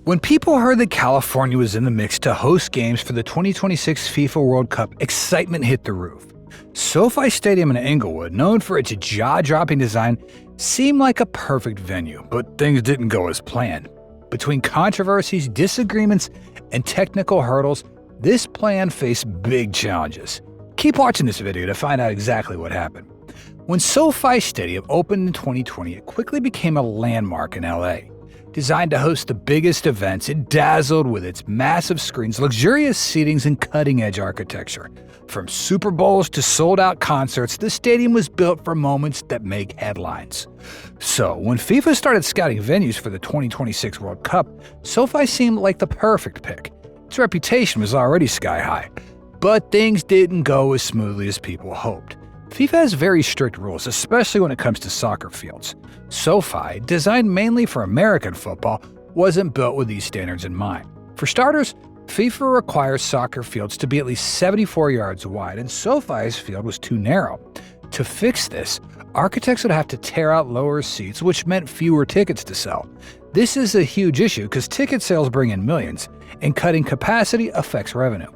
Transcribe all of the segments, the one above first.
When people heard that California was in the mix to host games for the 2026 FIFA World Cup, excitement hit the roof. SoFi Stadium in Inglewood, known for its jaw-dropping design, seemed like a perfect venue, but things didn't go as planned. Between controversies, disagreements, and technical hurdles, this plan faced big challenges. Keep watching this video to find out exactly what happened. When SoFi Stadium opened in 2020, it quickly became a landmark in LA. Designed to host the biggest events, it dazzled with its massive screens, luxurious seatings, and cutting-edge architecture. From Super Bowls to sold-out concerts, the stadium was built for moments that make headlines. So, when FIFA started scouting venues for the 2026 World Cup, SoFi seemed like the perfect pick. Its reputation was already sky-high. But things didn't go as smoothly as people hoped. FIFA has very strict rules, especially when it comes to soccer fields. SoFi, designed mainly for American football, wasn't built with these standards in mind. For starters, FIFA requires soccer fields to be at least 74 yards wide, and SoFi's field was too narrow. To fix this, architects would have to tear out lower seats, which meant fewer tickets to sell. This is a huge issue because ticket sales bring in millions, and cutting capacity affects revenue.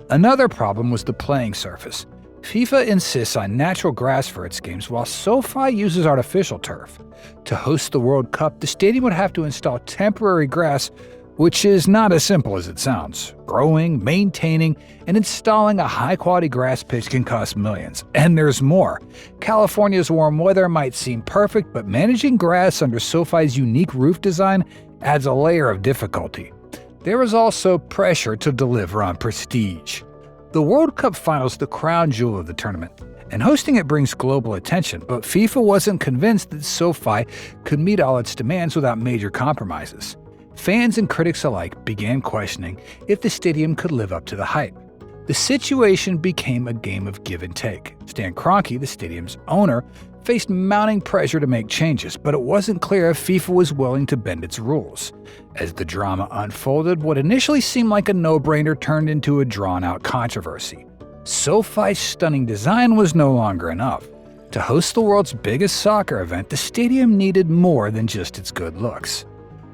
Another problem was the playing surface. FIFA insists on natural grass for its games, while SoFi uses artificial turf. To host the World Cup, the stadium would have to install temporary grass, which is not as simple as it sounds. Growing, maintaining, and installing a high-quality grass pitch can cost millions. And there's more. California's warm weather might seem perfect, but managing grass under SoFi's unique roof design adds a layer of difficulty. There is also pressure to deliver on prestige. The World Cup final is the crown jewel of the tournament, and hosting it brings global attention, but FIFA wasn't convinced that SoFi could meet all its demands without major compromises. Fans and critics alike began questioning if the stadium could live up to the hype. The situation became a game of give and take. Stan Kroenke, the stadium's owner, faced mounting pressure to make changes, but it wasn't clear if FIFA was willing to bend its rules. As the drama unfolded, what initially seemed like a no-brainer turned into a drawn-out controversy. SoFi's stunning design was no longer enough. To host the world's biggest soccer event, the stadium needed more than just its good looks.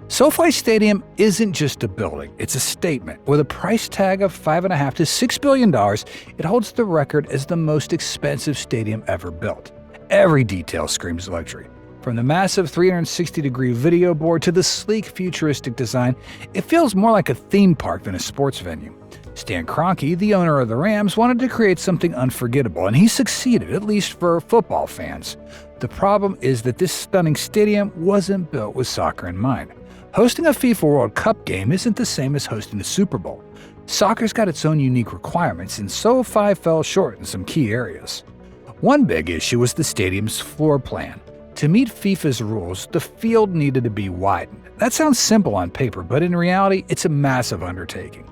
SoFi Stadium isn't just a building, it's a statement. With a price tag of $5.5 to $6 billion, it holds the record as the most expensive stadium ever built. Every detail screams luxury. From the massive 360-degree video board to the sleek, futuristic design, it feels more like a theme park than a sports venue. Stan Kroenke, the owner of the Rams, wanted to create something unforgettable, and he succeeded, at least for football fans. The problem is that this stunning stadium wasn't built with soccer in mind. Hosting a FIFA World Cup game isn't the same as hosting the Super Bowl. Soccer's got its own unique requirements, and SoFi fell short in some key areas. One big issue was the stadium's floor plan. To meet FIFA's rules, the field needed to be widened. That sounds simple on paper, but in reality, it's a massive undertaking.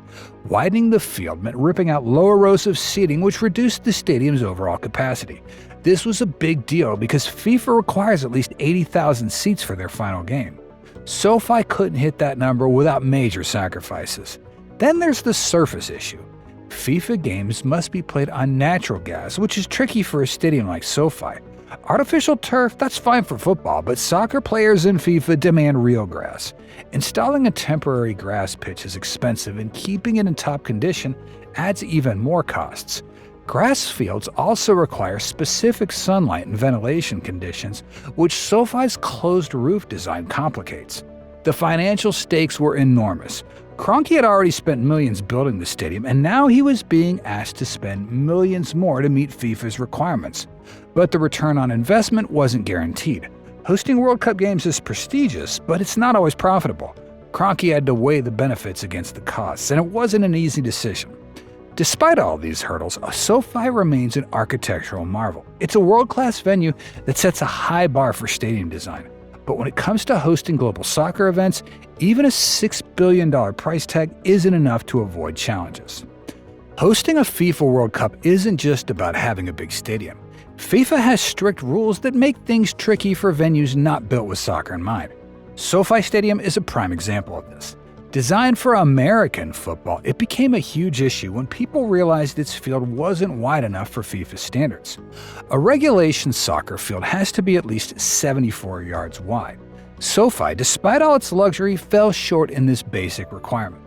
Widening the field meant ripping out lower rows of seating, which reduced the stadium's overall capacity. This was a big deal because FIFA requires at least 80,000 seats for their final game. SoFi couldn't hit that number without major sacrifices. Then there's the surface issue. FIFA games must be played on natural grass, which is tricky for a stadium like SoFi. Artificial turf, that's fine for football, but soccer players in FIFA demand real grass. Installing a temporary grass pitch is expensive, and keeping it in top condition adds even more costs. Grass fields also require specific sunlight and ventilation conditions, which SoFi's closed roof design complicates. The financial stakes were enormous. Kroenke had already spent millions building the stadium, and now he was being asked to spend millions more to meet FIFA's requirements. But the return on investment wasn't guaranteed. Hosting World Cup games is prestigious, but it's not always profitable. Kroenke had to weigh the benefits against the costs, and it wasn't an easy decision. Despite all these hurdles, SoFi remains an architectural marvel. It's a world-class venue that sets a high bar for stadium design. But when it comes to hosting global soccer events, even a $6 billion price tag isn't enough to avoid challenges. Hosting a FIFA World Cup isn't just about having a big stadium. FIFA has strict rules that make things tricky for venues not built with soccer in mind. SoFi Stadium is a prime example of this. Designed for American football, it became a huge issue when people realized its field wasn't wide enough for FIFA standards. A regulation soccer field has to be at least 74 yards wide. SoFi, despite all its luxury, fell short in this basic requirement.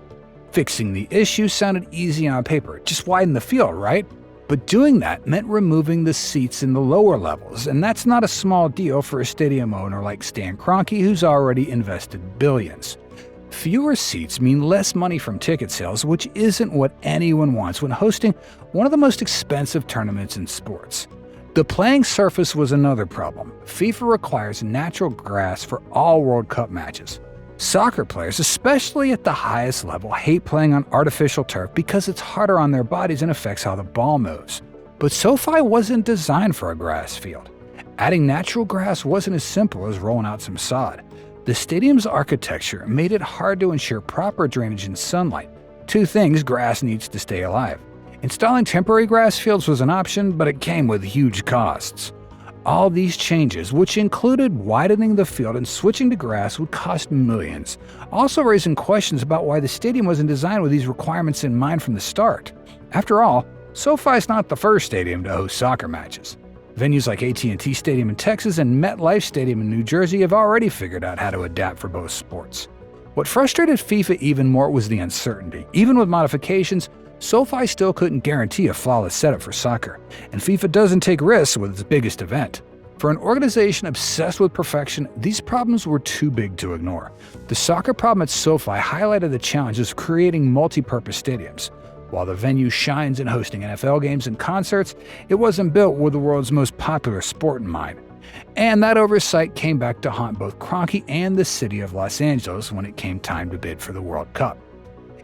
Fixing the issue sounded easy on paper, just widen the field, right? But doing that meant removing the seats in the lower levels, and that's not a small deal for a stadium owner like Stan Kroenke, who's already invested billions. Fewer seats mean less money from ticket sales, which isn't what anyone wants when hosting one of the most expensive tournaments in sports. The playing surface was another problem. FIFA requires natural grass for all World Cup matches. Soccer players, especially at the highest level, hate playing on artificial turf because it's harder on their bodies and affects how the ball moves. But SoFi wasn't designed for a grass field. Adding natural grass wasn't as simple as rolling out some sod. The stadium's architecture made it hard to ensure proper drainage and sunlight, two things grass needs to stay alive. Installing temporary grass fields was an option, but it came with huge costs. All these changes, which included widening the field and switching to grass, would cost millions, also raising questions about why the stadium wasn't designed with these requirements in mind from the start. After all, SoFi's not the first stadium to host soccer matches. Venues like AT&T Stadium in Texas and MetLife Stadium in New Jersey have already figured out how to adapt for both sports. What frustrated FIFA even more was the uncertainty. Even with modifications, SoFi still couldn't guarantee a flawless setup for soccer, and FIFA doesn't take risks with its biggest event. For an organization obsessed with perfection, these problems were too big to ignore. The soccer problem at SoFi highlighted the challenges of creating multi-purpose stadiums. While the venue shines in hosting NFL games and concerts, it wasn't built with the world's most popular sport in mind. And that oversight came back to haunt both Kroenke and the city of Los Angeles when it came time to bid for the World Cup.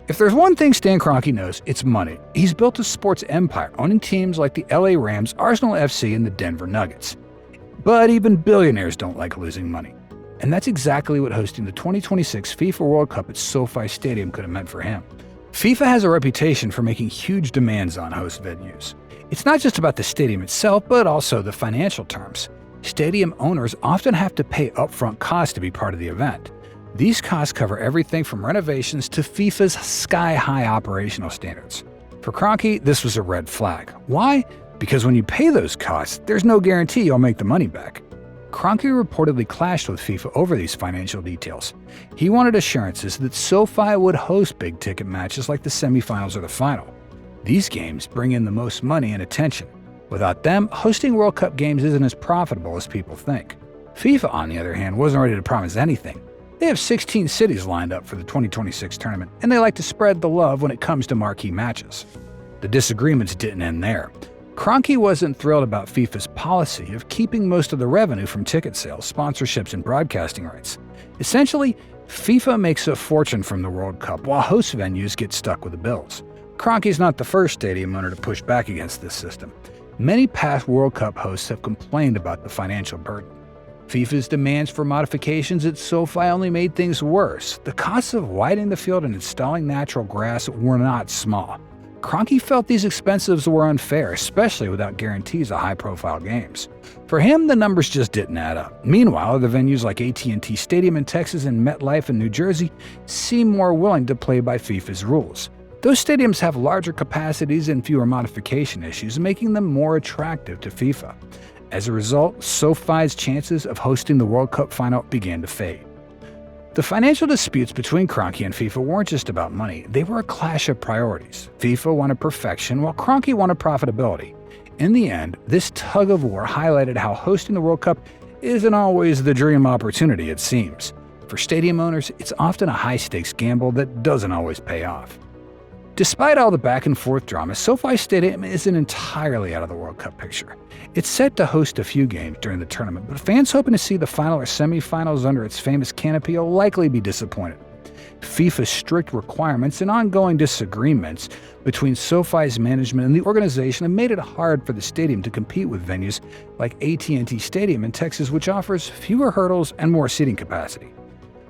If there's one thing Stan Kroenke knows, it's money. He's built a sports empire, owning teams like the LA Rams, Arsenal FC, and the Denver Nuggets. But even billionaires don't like losing money. And that's exactly what hosting the 2026 FIFA World Cup at SoFi Stadium could have meant for him. FIFA has a reputation for making huge demands on host venues. It's not just about the stadium itself, but also the financial terms. Stadium owners often have to pay upfront costs to be part of the event. These costs cover everything from renovations to FIFA's sky-high operational standards. For Kroenke, this was a red flag. Why? Because when you pay those costs, there's no guarantee you'll make the money back. Kroenke reportedly clashed with FIFA over these financial details. He wanted assurances that SoFi would host big-ticket matches like the semifinals or the final. These games bring in the most money and attention. Without them, hosting World Cup games isn't as profitable as people think. FIFA, on the other hand, wasn't ready to promise anything. They have 16 cities lined up for the 2026 tournament, and they like to spread the love when it comes to marquee matches. The disagreements didn't end there. Kroenke wasn't thrilled about FIFA's policy of keeping most of the revenue from ticket sales, sponsorships, and broadcasting rights. Essentially, FIFA makes a fortune from the World Cup, while host venues get stuck with the bills. Kroenke's not the first stadium owner to push back against this system. Many past World Cup hosts have complained about the financial burden. FIFA's demands for modifications at SoFi only made things worse. The costs of widening the field and installing natural grass were not small. Kroenke felt these expenses were unfair, especially without guarantees of high-profile games. For him, the numbers just didn't add up. Meanwhile, the venues like AT&T Stadium in Texas and MetLife in New Jersey seem more willing to play by FIFA's rules. Those stadiums have larger capacities and fewer modification issues, making them more attractive to FIFA. As a result, SoFi's chances of hosting the World Cup final began to fade. The financial disputes between Kroenke and FIFA weren't just about money, they were a clash of priorities. FIFA wanted perfection, while Kroenke wanted profitability. In the end, this tug-of-war highlighted how hosting the World Cup isn't always the dream opportunity it seems. For stadium owners, it's often a high-stakes gamble that doesn't always pay off. Despite all the back-and-forth drama, SoFi Stadium isn't entirely out of the World Cup picture. It's set to host a few games during the tournament, but fans hoping to see the final or semifinals under its famous canopy will likely be disappointed. FIFA's strict requirements and ongoing disagreements between SoFi's management and the organization have made it hard for the stadium to compete with venues like AT&T Stadium in Texas, which offers fewer hurdles and more seating capacity.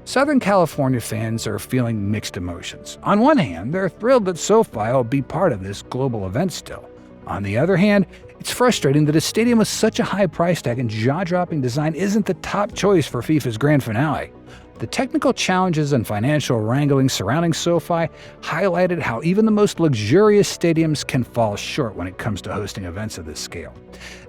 Southern California fans are feeling mixed emotions. On one hand, they're thrilled that SoFi will be part of this global event still. On the other hand, it's frustrating that a stadium with such a high price tag and jaw-dropping design isn't the top choice for FIFA's grand finale. The technical challenges and financial wrangling surrounding SoFi highlighted how even the most luxurious stadiums can fall short when it comes to hosting events of this scale.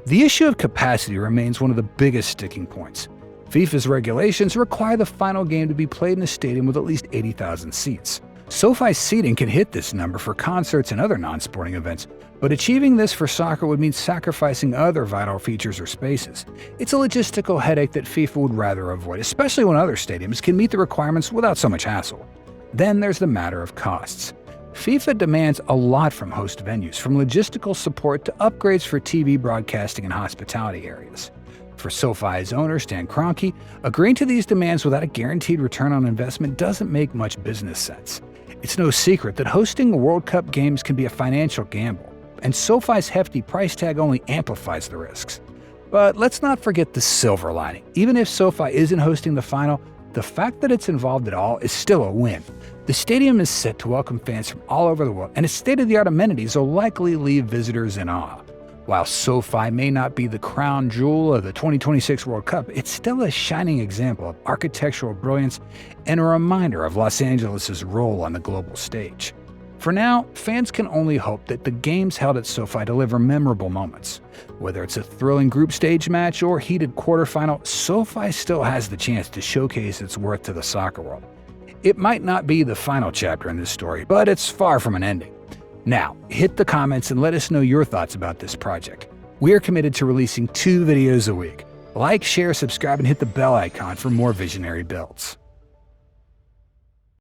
The issue of capacity remains one of the biggest sticking points. FIFA's regulations require the final game to be played in a stadium with at least 80,000 seats. SoFi's seating can hit this number for concerts and other non-sporting events, but achieving this for soccer would mean sacrificing other vital features or spaces. It's a logistical headache that FIFA would rather avoid, especially when other stadiums can meet the requirements without so much hassle. Then there's the matter of costs. FIFA demands a lot from host venues, from logistical support to upgrades for TV broadcasting and hospitality areas. For SoFi's owner, Stan Kroenke, agreeing to these demands without a guaranteed return on investment doesn't make much business sense. It's no secret that hosting World Cup games can be a financial gamble, and SoFi's hefty price tag only amplifies the risks. But let's not forget the silver lining. Even if SoFi isn't hosting the final, the fact that it's involved at all is still a win. The stadium is set to welcome fans from all over the world, and its state-of-the-art amenities will likely leave visitors in awe. While SoFi may not be the crown jewel of the 2026 World Cup, it's still a shining example of architectural brilliance and a reminder of Los Angeles' role on the global stage. For now, fans can only hope that the games held at SoFi deliver memorable moments. Whether it's a thrilling group stage match or heated quarterfinal, SoFi still has the chance to showcase its worth to the soccer world. It might not be the final chapter in this story, but it's far from an ending. Now, hit the comments and let us know your thoughts about this project. We are committed to releasing 2 videos a week. Like, share, subscribe, and hit the bell icon for more visionary builds.